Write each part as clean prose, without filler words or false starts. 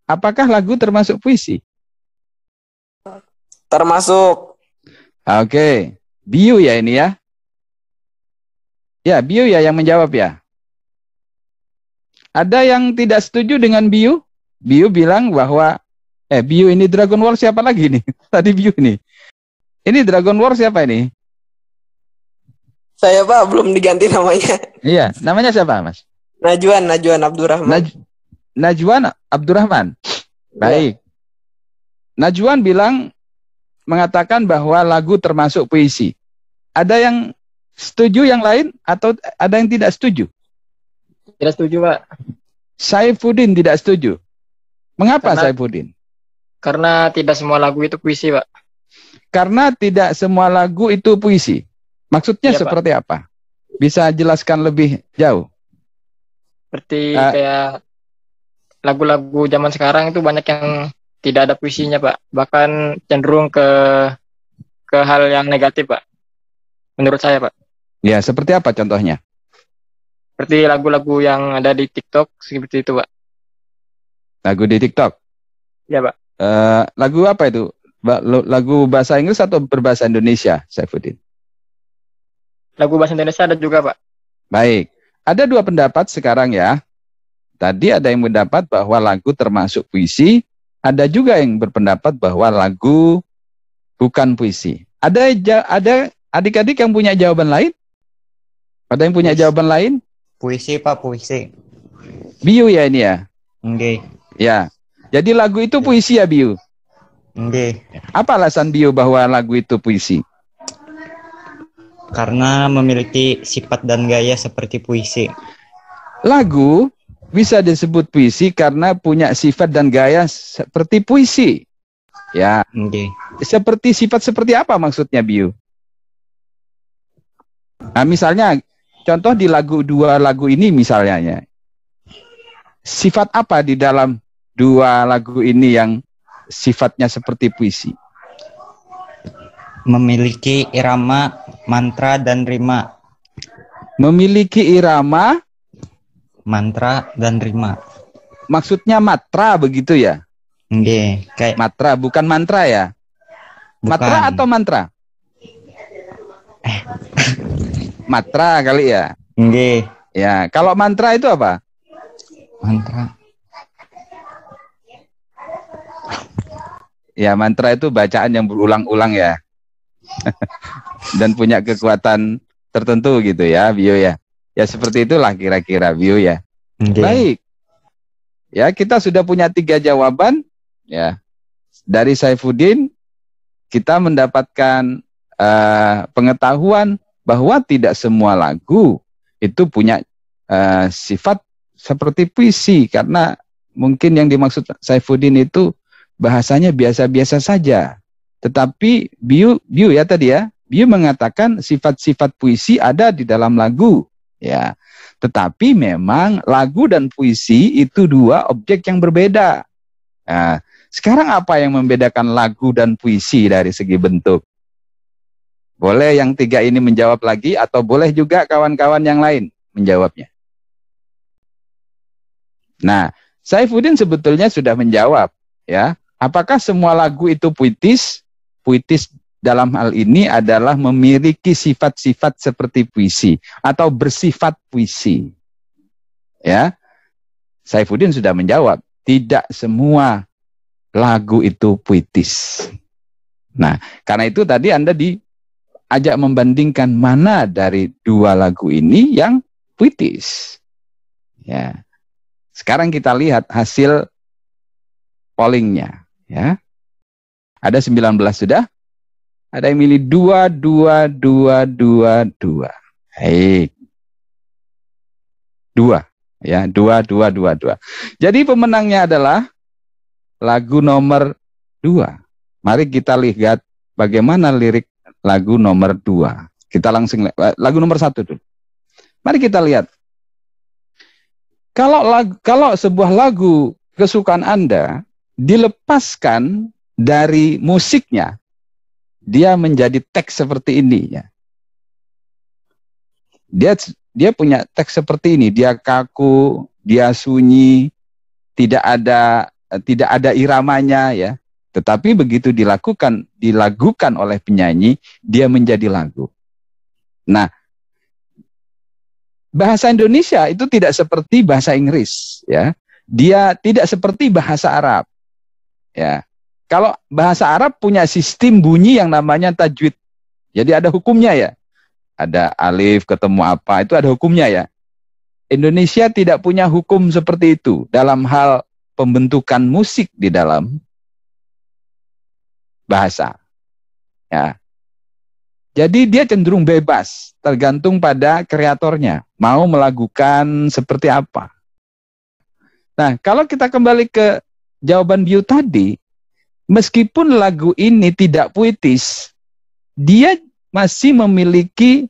Apakah lagu termasuk puisi? Termasuk. Oke. Biu ya ini ya. Ya, Biu ya yang menjawab ya. Ada yang tidak setuju dengan Biu? Biu bilang bahwa Biu ini Dragon War siapa lagi nih? Tadi Biu nih. Ini Dragon War siapa ini? Saya Pak belum diganti namanya. Iya, namanya siapa, Mas? Najwan Abdurrahman. Najwan Abdurrahman. Baik. Najwan bilang mengatakan bahwa lagu termasuk puisi. Ada yang setuju yang lain atau ada yang tidak setuju? Tidak setuju, Pak. Saifuddin tidak setuju. Mengapa Saifuddin? Karena tidak semua lagu itu puisi, Pak. Karena tidak semua lagu itu puisi. Maksudnya seperti apa? Bisa jelaskan lebih jauh? Seperti kayak lagu-lagu zaman sekarang itu banyak yang tidak ada puisinya, Pak. Bahkan cenderung ke hal yang negatif, Pak. Menurut saya, Pak. Ya, seperti apa contohnya? Seperti lagu-lagu yang ada di TikTok, seperti itu, Pak. Lagu di TikTok? Ya, Pak. Lagu apa itu? Lagu bahasa Inggris atau berbahasa Indonesia, Saifuddin? Lagu bahasa Indonesia ada juga, Pak. Baik. Ada dua pendapat sekarang ya. Tadi ada yang mendapat bahwa lagu termasuk puisi. Ada juga yang berpendapat bahwa lagu bukan puisi. Ada adik-adik yang punya jawaban lain? Ada yang punya jawaban lain? Puisi, Pak, puisi. Biu ya ini ya? Nggih. Ya. Jadi lagu itu puisi ya, Biu? Nggih. Apa alasan Biu bahwa lagu itu puisi? Karena memiliki sifat dan gaya seperti puisi. Lagu bisa disebut puisi karena punya sifat dan gaya seperti puisi. Ya. Okay. Seperti sifat seperti apa maksudnya, Biu? Nah, misalnya contoh di dua lagu ini misalnya. Sifat apa di dalam dua lagu ini yang sifatnya seperti puisi? Memiliki irama, mantra, dan rima. Memiliki irama, mantra, dan rima. Maksudnya matra begitu ya? Nggih, kayak matra, bukan mantra ya? Bukan. Matra atau mantra? Matra kali ya? Nggih. Ya, kalau mantra itu apa? Mantra. Ya, mantra itu bacaan yang berulang-ulang ya. Dan punya kekuatan tertentu gitu ya, Bio ya. Ya seperti itulah kira-kira Bio ya. Okay. Baik. Ya, kita sudah punya 3 jawaban ya. Dari Saifuddin kita mendapatkan pengetahuan bahwa tidak semua lagu itu punya sifat seperti puisi, karena mungkin yang dimaksud Saifuddin itu bahasanya biasa-biasa saja. Tetapi Biu ya tadi ya, Biu mengatakan sifat-sifat puisi ada di dalam lagu, ya. Tetapi memang lagu dan puisi itu dua objek yang berbeda. Nah, sekarang apa yang membedakan lagu dan puisi dari segi bentuk? Boleh yang 3 ini menjawab lagi atau boleh juga kawan-kawan yang lain menjawabnya. Nah, Saifuddin sebetulnya sudah menjawab, ya. Apakah semua lagu itu puitis? Puitis dalam hal ini adalah memiliki sifat-sifat seperti puisi atau bersifat puisi. Ya. Saifuddin sudah menjawab, tidak semua lagu itu puitis. Nah, karena itu tadi Anda diajak membandingkan mana dari 2 lagu ini yang puitis. Ya. Sekarang kita lihat hasil pollingnya, ya. Ada 19 sudah. Ada yang milih 2, 2, 2, 2, 2. Baik. 2. Ya, 2, 2, 2, 2. Jadi pemenangnya adalah lagu nomor 2. Mari kita lihat bagaimana lirik lagu nomor 2. Kita langsung lagu nomor 1 dulu. Mari kita lihat. Kalau sebuah lagu kesukaan Anda dilepaskan dari musiknya, dia menjadi teks seperti ini ya. Dia punya teks seperti ini, dia kaku, dia sunyi, tidak ada tidak ada iramanya ya. Tetapi begitu dilakukan oleh penyanyi, dia menjadi lagu. Nah, bahasa Indonesia itu tidak seperti bahasa Inggris ya. Dia tidak seperti bahasa Arab. Ya. Kalau bahasa Arab punya sistem bunyi yang namanya tajwid. Jadi ada hukumnya ya. Ada alif ketemu apa, itu ada hukumnya ya. Indonesia tidak punya hukum seperti itu dalam hal pembentukan musik di dalam bahasa. Ya. Jadi dia cenderung bebas, tergantung pada kreatornya, mau melakukan seperti apa. Nah, kalau kita kembali ke jawaban Bio tadi, meskipun lagu ini tidak puitis, dia masih memiliki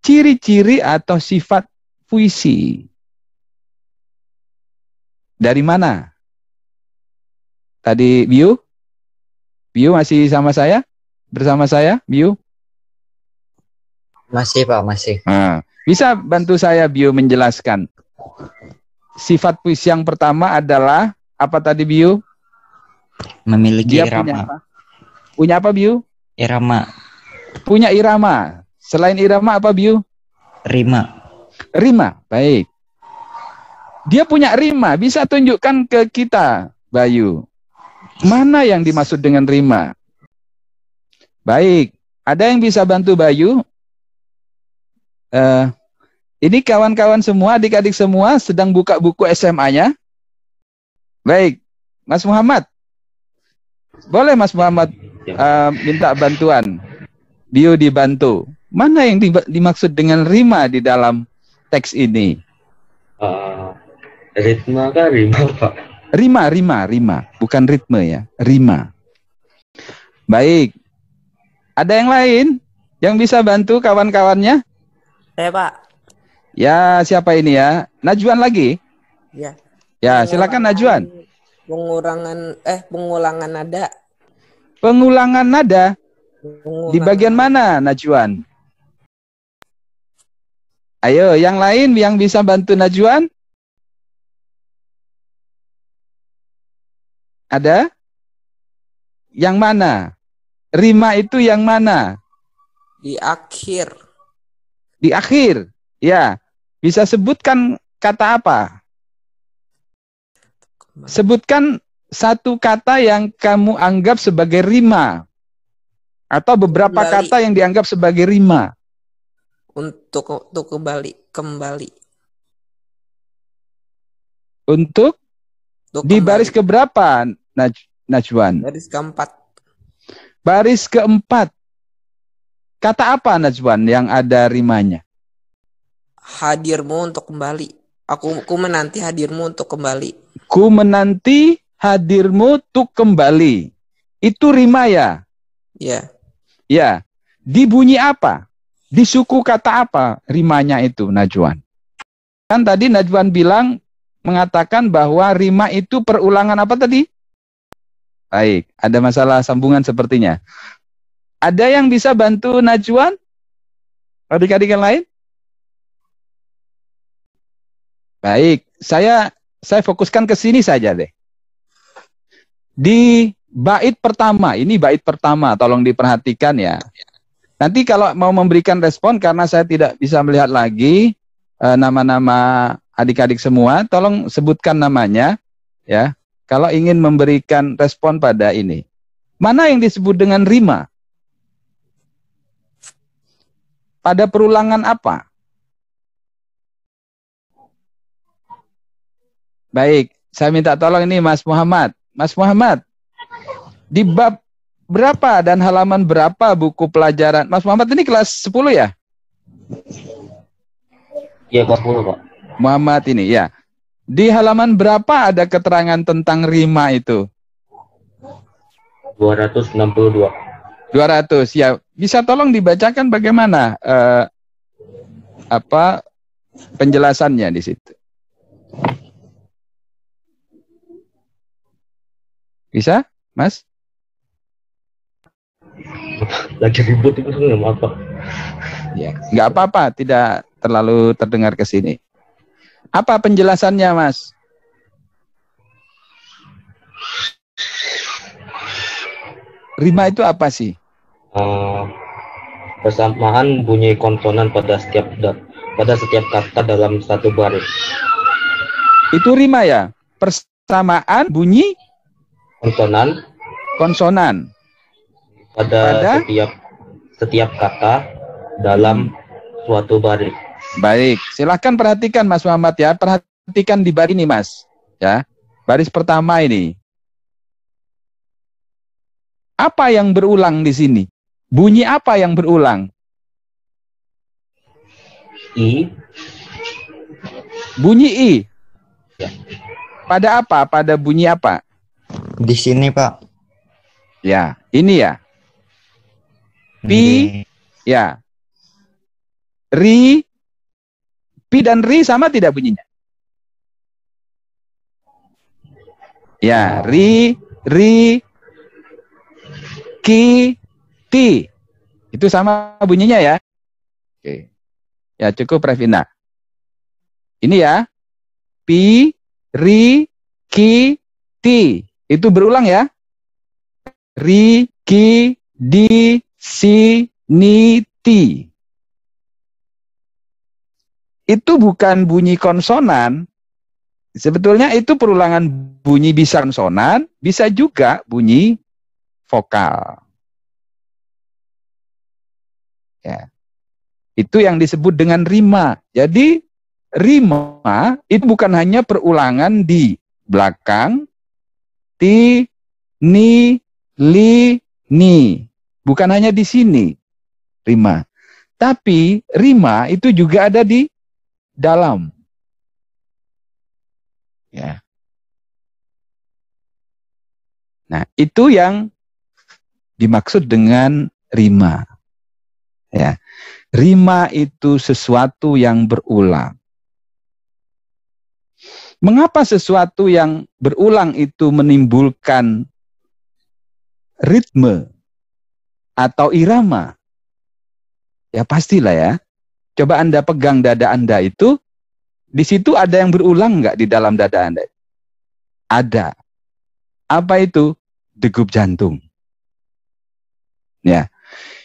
ciri-ciri atau sifat puisi. Dari mana? Tadi Bio? Bio masih sama saya? Bersama saya, Bio? Masih Pak, masih. Nah, bisa bantu saya Bio menjelaskan. Sifat puisi yang pertama adalah apa tadi Bio? Memiliki Dia irama. Punya apa Bio? Irama. Punya irama. Selain irama apa Bio? Rima. Rima, baik. Dia punya rima, bisa tunjukkan ke kita, Bayu. Mana yang dimaksud dengan rima? Baik, ada yang bisa bantu Bayu? Ini kawan-kawan semua, adik-adik semua sedang buka buku SMA-nya. Baik, Mas Muhammad. Boleh Mas Muhammad minta bantuan. Bio dibantu. Mana yang dimaksud dengan rima di dalam teks ini? Ritme kah rima, Pak? Rima. Bukan ritme ya, rima. Baik. Ada yang lain yang bisa bantu kawan-kawannya? Saya Pak. Ya, siapa ini ya? Najwan lagi? Ya. Ya, silakan Najwan. Pengulangan nada. Pengulangan nada. Di bagian mana, Najwan? Ayo, yang lain yang bisa bantu Najwan? Ada? Yang mana? Rima itu yang mana? Di akhir. Di akhir. Ya. Bisa sebutkan kata apa? Sebutkan satu kata yang kamu anggap sebagai rima. Atau beberapa kata yang dianggap sebagai rima. Untuk kembali. Untuk di baris keberapa, Najwan? Baris keempat. Baris keempat. Kata apa, Najwan, yang ada rimanya? Hadirmu untuk kembali. Aku menanti hadirmu untuk kembali. Ku menanti hadirmu untuk kembali. Itu rima ya? Ya. Ya. Di bunyi apa? Di suku kata apa rimanya itu, Najwan? Kan tadi Najwan bilang, mengatakan bahwa rima itu perulangan apa tadi? Baik, ada masalah sambungan sepertinya. Ada yang bisa bantu Najwan? Adik-adik yang lain? Baik, saya fokuskan ke sini saja deh. Di bait pertama, ini bait pertama, tolong diperhatikan ya. Nanti kalau mau memberikan respon, karena saya tidak bisa melihat lagi nama-nama adik-adik semua, tolong sebutkan namanya ya. Kalau ingin memberikan respon pada ini. Mana yang disebut dengan rima? Pada perulangan apa? Baik, saya minta tolong ini Mas Muhammad. Mas Muhammad, di bab berapa dan halaman berapa buku pelajaran? Mas Muhammad ini kelas 10 ya? Iya, kelas 10, Pak. Muhammad ini ya. Di halaman berapa ada keterangan tentang rima itu? 262. 200 ya. Bisa tolong dibacakan bagaimana penjelasannya di situ? Bisa, Mas? Lagi ribut itu sebenarnya, maaf, Pak. Ya, nggak apa-apa, tidak terlalu terdengar ke sini. Apa penjelasannya, Mas? Rima itu apa sih? Persamaan bunyi konsonan pada setiap kata dalam satu baris. Itu rima ya? Persamaan bunyi konsonan pada setiap kata dalam suatu baris. Baik, silahkan perhatikan Mas Muhammad ya. Perhatikan di baris ini Mas. Ya, baris pertama ini. Apa yang berulang di sini? Bunyi apa yang berulang? I. Bunyi I. Ya. Pada apa? Pada bunyi apa? Di sini, Pak. Ya, ini ya. Pi, ya. Ri, pi dan ri sama tidak bunyinya? Ya, ri, ki, ti. Itu sama bunyinya ya. Oke. Ya, cukup Revina. Ini ya. Pi, ri, ki, ti. Itu berulang ya. Ri, ki, di, si, ni, ti. Itu bukan bunyi konsonan. Sebetulnya itu perulangan bunyi bisa konsonan, bisa juga bunyi vokal. Ya. Itu yang disebut dengan rima. Jadi rima itu bukan hanya perulangan di belakang, ti, ni, li, ni. Bukan hanya di sini rima. Tapi rima itu juga ada di dalam. Ya. Nah, itu yang dimaksud dengan rima. Ya. Rima itu sesuatu yang berulang. Mengapa sesuatu yang berulang itu menimbulkan ritme atau irama? Ya pastilah ya. Coba Anda pegang dada Anda itu, di situ ada yang berulang nggak di dalam dada Anda? Ada. Apa itu? Degup jantung. Ya.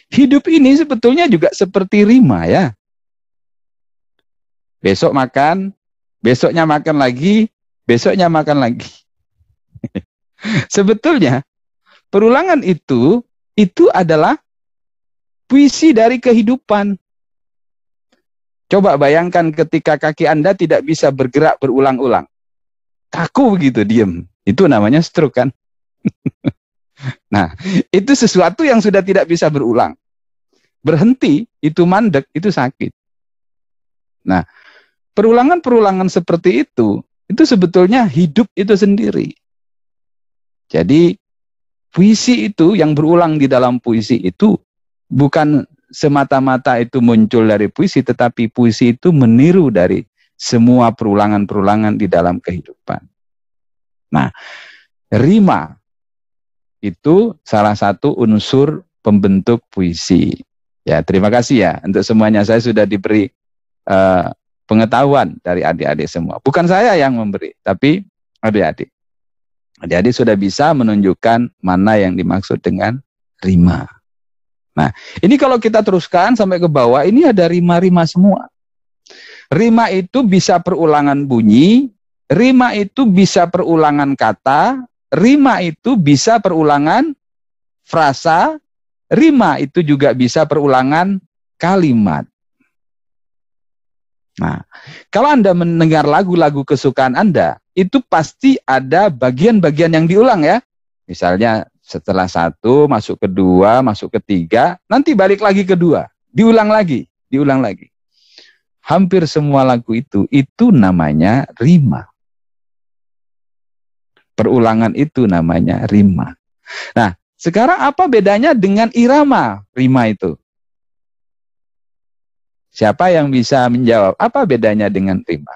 Hidup ini sebetulnya juga seperti rima ya. Besok makan, besoknya makan lagi, besoknya makan lagi. Sebetulnya perulangan itu adalah puisi dari kehidupan. Coba bayangkan ketika kaki Anda tidak bisa bergerak berulang-ulang. Kaku begitu, diem. Itu namanya stroke kan? Nah, itu sesuatu yang sudah tidak bisa berulang. Berhenti, itu mandek, itu sakit. Nah, perulangan-perulangan seperti itu sebetulnya hidup itu sendiri. Jadi, puisi itu yang berulang di dalam puisi itu bukan semata-mata itu muncul dari puisi, tetapi puisi itu meniru dari semua perulangan-perulangan di dalam kehidupan. Nah, rima itu salah satu unsur pembentuk puisi. Ya, terima kasih ya untuk semuanya. Saya sudah diberi pengetahuan dari adik-adik semua. Bukan saya yang memberi, tapi adik-adik. Adik-adik sudah bisa menunjukkan mana yang dimaksud dengan rima. Nah, ini kalau kita teruskan sampai ke bawah, ini ada rima-rima semua. Rima itu bisa perulangan bunyi, rima itu bisa perulangan kata, rima itu bisa perulangan frasa, rima itu juga bisa perulangan kalimat. Nah, kalau Anda mendengar lagu-lagu kesukaan Anda, itu pasti ada bagian-bagian yang diulang ya. Misalnya setelah satu, masuk kedua, masuk ketiga, nanti balik lagi kedua, diulang lagi, diulang lagi. Hampir semua lagu itu namanya rima. Perulangan itu namanya rima. Nah, sekarang apa bedanya dengan irama rima itu? Siapa yang bisa menjawab? Apa bedanya dengan rima?